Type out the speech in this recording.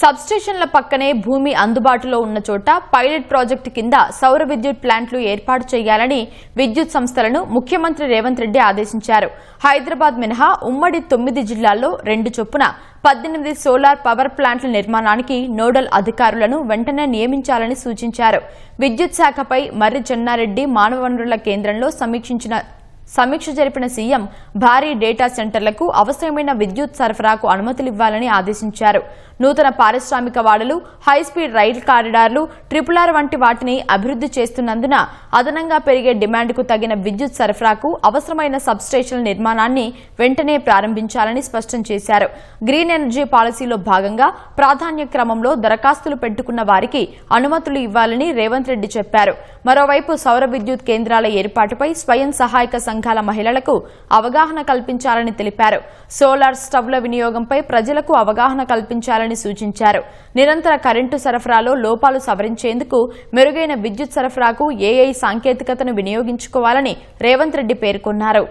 సబ్స్టేషన్ల పక్కనే భూమి అందుబాటులో ఉన్న చోట పైలట్ ప్రాజెక్టు కింద సౌర విద్యుత్ ప్లాంట్లు ఏర్పాటు చేయాలని విద్యుత్ సంస్థలను ముఖ్యమంత్రి రేవంత్ రెడ్డి ఆదేశించారు. హైదరాబాద్ మినహా ఉమ్మడి 9 జిల్లాల్లో 2 చొప్పున 18 సోలార్ పవర్ ప్లాంట్ల నిర్మాణానికి నోడల్ అధికారులను వెంటనే నియమించాలని సూచించారు. విద్యుత్ శాఖపై మర్రి చెన్నారెడ్డి మానవ వనరుల కేంద్రంలో సమీక్ష జరిపిన సీఎం భారీ డేటా సెంటర్లకు అవసరమైన విద్యుత్ సరఫరాకు అనుమతులివ్వాలని ఆదేశించారు. నూతన పారిశ్రామిక వాడలు, హైస్పీడ్ రైల్ కారిడార్లు, RRR వంటి వాటిని అభివృద్ధి చేస్తున్నందున అదనంగా పెరిగే డిమాండ్కు తగిన విద్యుత్ సరఫరాకు అవసరమైన సబ్స్టేషన్ల నిర్మాణాన్ని వెంటనే ప్రారంభించాలని స్పష్టం చేశారు. గ్రీన్ ఎనర్జీ పాలసీలో భాగంగా ప్రాధాన్య క్రమంలో దరఖాస్తులు పెట్టుకున్న వారికి అనుమతులు ఇవ్వాలని రేవంత్ రెడ్డి చెప్పారు. మరోవైపు సౌర విద్యుత్ కేంద్రాల ఏర్పాటుపై స్వయం సహాయక సంఘాల మహిళలకు అవగాహన కల్పించాలని తెలిపారు. సోలార్ స్టవ్ల వినియోగంపై ప్రజలకు అవగాహన కల్పించాలని సూచించారు. నిరంతర కరెంటు సరఫరాలో లోపాలు సవరించేందుకు మెరుగైన విద్యుత్ సరఫరాకు AI సాంకేతికతను వినియోగించుకోవాలని రేవంత్ రెడ్డి పేర్కొన్నారు.